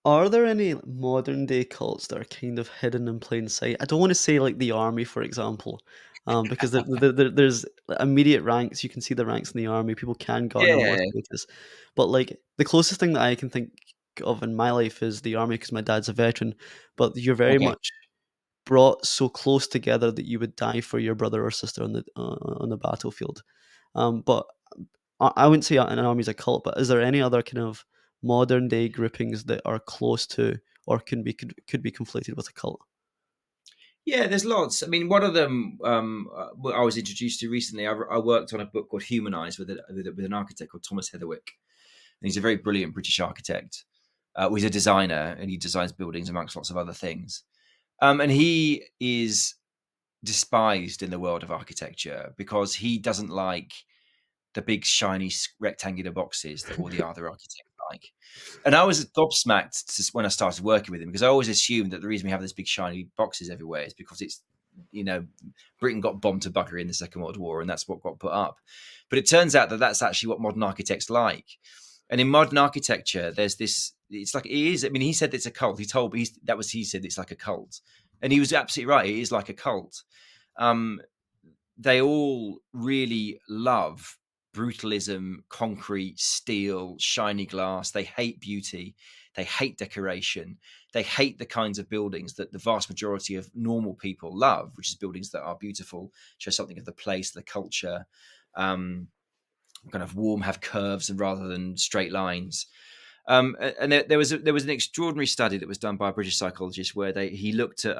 Are there any modern day cults that are kind of hidden in plain sight? I don't want to say like the army, for example, because there's immediate ranks. You can see the ranks in the army. People can garner more Yeah. status, but like the closest thing that I can think of in my life is the army because my dad's a veteran. But you're very Okay. much brought so close together that you would die for your brother or sister on the battlefield. But I wouldn't say an army is a cult, but is there any other kind of modern day groupings that are close to or could be conflated with a cult? Yeah, there's lots. I mean, one of them I was introduced to recently. I worked on a book called Humanized with an architect called Thomas Heatherwick. And he's a very brilliant British architect. He's a designer and he designs buildings amongst lots of other things. And he is despised in the world of architecture because he doesn't like the big shiny rectangular boxes that all the other architects like. And I was gobsmacked when I started working with him because I always assumed that the reason we have these big shiny boxes everywhere is because it's, you know, Britain got bombed to buggery in the Second World War and that's what got put up. But it turns out that that's actually what modern architects like. And in modern architecture, there's this. It's like it is. I mean, he said it's a cult. He told me he said it's like a cult, and he was absolutely right. It is like a cult. Um, they all really love brutalism, concrete, steel, shiny glass. They hate beauty. They hate decoration. They hate the kinds of buildings that the vast majority of normal people love, which is buildings that are beautiful, show something of the place, the culture, kind of warm, have curves and rather than straight lines. And there was an extraordinary study that was done by a British psychologist where he looked at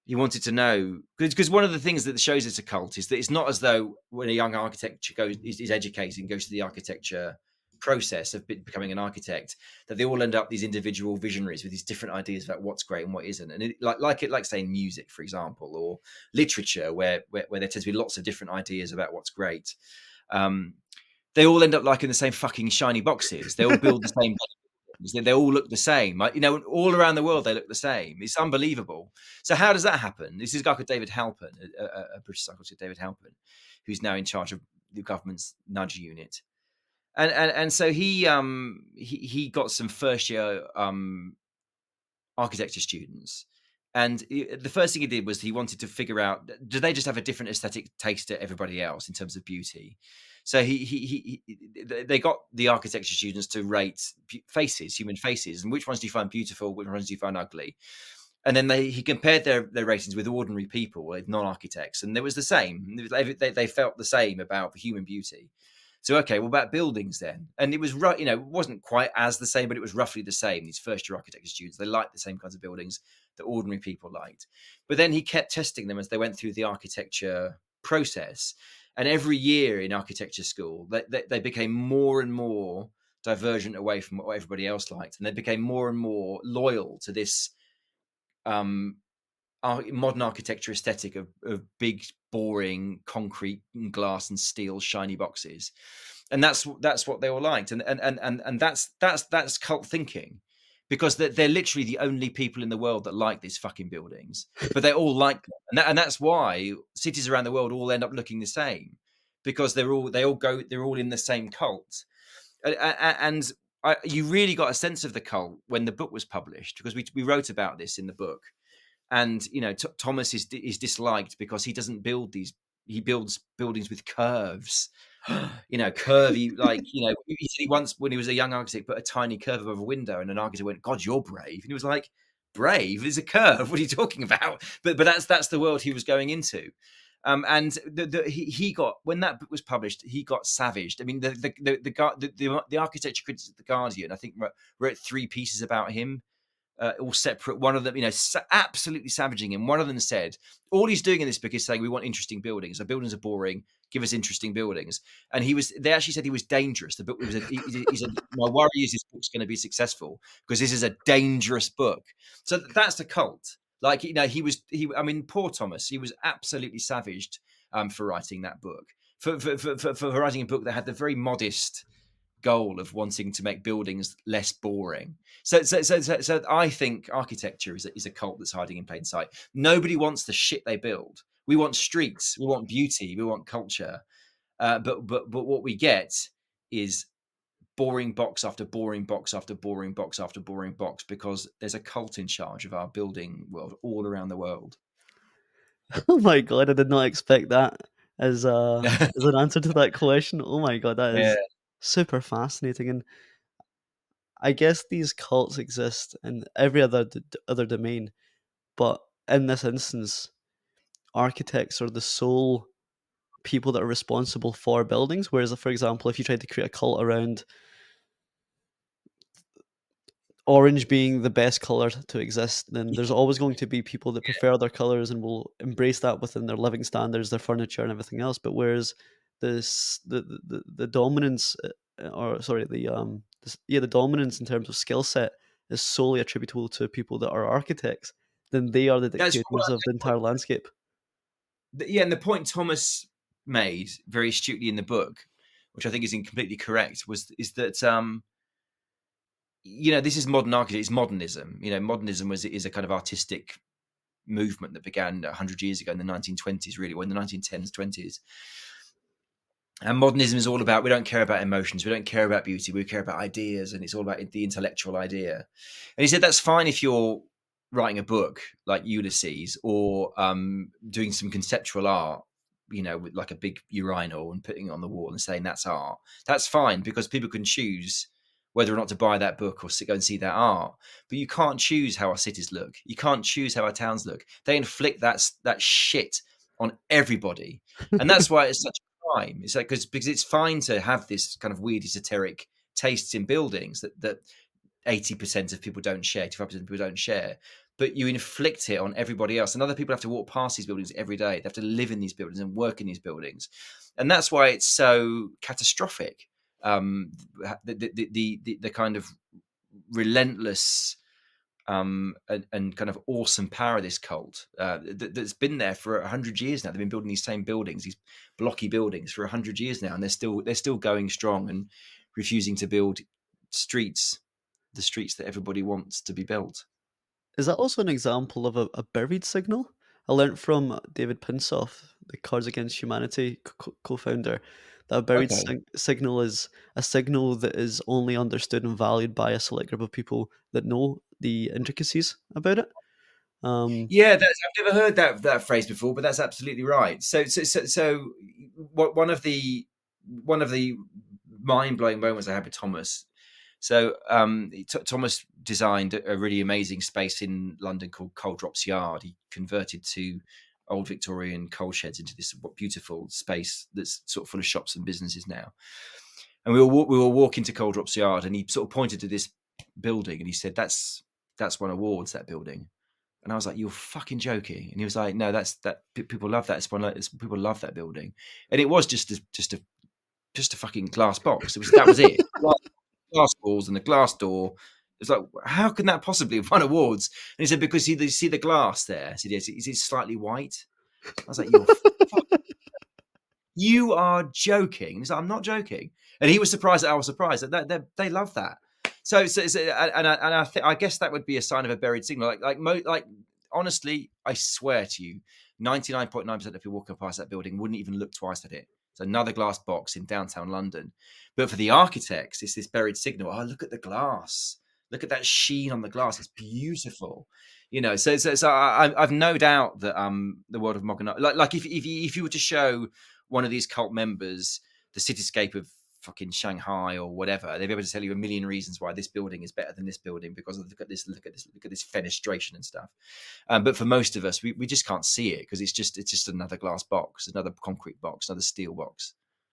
he wanted to know because one of the things that shows it's a cult is that it's not as though when a young architect is educated and goes to the architecture process of becoming an architect that they all end up these individual visionaries with these different ideas about what's great and what isn't, and like saying music, for example, or literature where there tends to be lots of different ideas about what's great. Um, they all end up liking the same fucking shiny boxes. They all build the same buildings. They all look the same. Like, you know, all around the world they look the same. It's unbelievable. So how does that happen? This is a guy called David Halpern, a British psychologist, David Halpern, who's now in charge of the government's nudge unit. And so he got some first year architecture students. And the first thing he did was he wanted to figure out, do they just have a different aesthetic taste to everybody else in terms of beauty? So they got the architecture students to rate faces, human faces, and which ones do you find beautiful, which ones do you find ugly? And then he compared their ratings with ordinary people, with non-architects, and it was the same. They felt the same about the human beauty. So, okay, well, about buildings then. And it was, you know, it wasn't quite as the same, but it was roughly the same. These first year architecture students, they liked the same kinds of buildings that ordinary people liked. But then he kept testing them as they went through the architecture process. And every year in architecture school, they became more and more divergent away from what everybody else liked. And they became more and more loyal to this um, modern architecture aesthetic of big, boring concrete and glass and steel, shiny boxes, and that's what they all liked, and that's cult thinking, because they're literally the only people in the world that like these fucking buildings, but they all like them, and that's why cities around the world all end up looking the same, because they're all in the same cult, and you really got a sense of the cult when the book was published, because we wrote about this in the book. And you know, Thomas is disliked because he doesn't build these. He builds buildings with curves, you know, curvy. Like, you know, he said he once, when he was a young architect, put a tiny curve above a window, and an architect went, "God, you're brave." And he was like, "Brave? There's a curve. What are you talking about?" But that's the world he was going into. And he got, when that book was published, he got savaged. I mean, the architecture critics of the Guardian, I think, wrote 3 pieces about him, all separate. One of them, you know, absolutely savaging him. One of them said, all he's doing in this book is saying we want interesting buildings. Our buildings are boring. Give us interesting buildings. And they actually said he was dangerous. The book was, he said, my worry is this book's going to be successful because this is a dangerous book. So that's the cult. Like, you know, I mean, poor Thomas, he was absolutely savaged for writing that book, for writing a book that had the very modest goal of wanting to make buildings less boring. So I think architecture is a cult that's hiding in plain sight. Nobody wants the shit they build. We want streets, we want beauty, we want culture. But what we get is boring box after boring box after boring box after boring box because there's a cult in charge of our building world all around the world. Oh my god, I did not expect that as an answer to that question. Oh my god, that Yeah. is super fascinating, and I guess these cults exist in every other domain, but in this instance, architects are the sole people that are responsible for buildings. Whereas, for example, if you tried to create a cult around orange being the best color to exist, then there's always going to be people that prefer other colors and will embrace that within their living standards, their furniture, and everything else. But whereas the dominance, or sorry, the dominance in terms of skill set is solely attributable to people that are architects, then they are the That's dictators of the entire landscape. yeah, and the point Thomas made very astutely in the book, which I think is completely correct, is that this is modern architecture, it's modernism. Modernism is a kind of artistic movement that began 100 years ago in the 1920s, really, or in the 1910s, 20s. And modernism is all about, we don't care about emotions, we don't care about beauty, we care about ideas, and it's all about the intellectual idea. And he said that's fine if you're writing a book like Ulysses, or doing some conceptual art, with like a big urinal and putting it on the wall and saying that's art. That's fine because people can choose whether or not to buy that book or go and see that art. But you can't choose how our cities look. You can't choose how our towns look. They inflict that shit on everybody, and that's why it's such a crime. It's like because it's fine to have this kind of weird esoteric tastes in buildings that 80% of people don't share, 25% of people don't share, but you inflict it on everybody else. And other people have to walk past these buildings every day. They have to live in these buildings and work in these buildings. And that's why it's so catastrophic. The kind of relentless and kind of awesome power of this cult that's been there for 100 years now. They've been building these same buildings, these blocky buildings, for 100 years now, and they're still going strong and refusing to build streets, the streets that everybody wants to be built. Is that also an example of a buried signal? I learnt from David Pinsoff, the Cards Against Humanity co-founder, that a buried Okay. signal is a signal that is only understood and valued by a select group of people that know the intricacies about it. Um, Yeah, I've never heard that phrase before, but that's absolutely right. So one of the mind blowing moments I had with Thomas. So Thomas designed a really amazing space in London called Coal Drops Yard. He converted two old Victorian coal sheds into this beautiful space that's sort of full of shops and businesses now. And we were walking to Coal Drops Yard, and he sort of pointed to this building, and he said, "That's won awards, that building." And I was like, "You're fucking joking!" And he was like, "No, people love that. People love that building." And it was just a fucking glass box. That was it. Glass walls and a glass door. It's like, how can that possibly have won awards? And he said, because you see the glass there. I said, yes, is it slightly white? I was like, you are joking. He's like, I'm not joking. And he was surprised that I was surprised. They love that. I guess that would be a sign of a buried signal. Like honestly, I swear to you, 99.9% of people walking past that building wouldn't even look twice at it. It's another glass box in downtown London. But for the architects, it's this buried signal. Oh, look at the glass. Look at that sheen on the glass. It's beautiful. I've no doubt that the world of modern art, like if you were to show one of these cult members the cityscape of fucking Shanghai or whatever, they'd be able to tell you a million reasons why this building is better than this building because of look at this fenestration and stuff. But for most of us, we just can't see it because it's just another glass box, another concrete box, another steel box.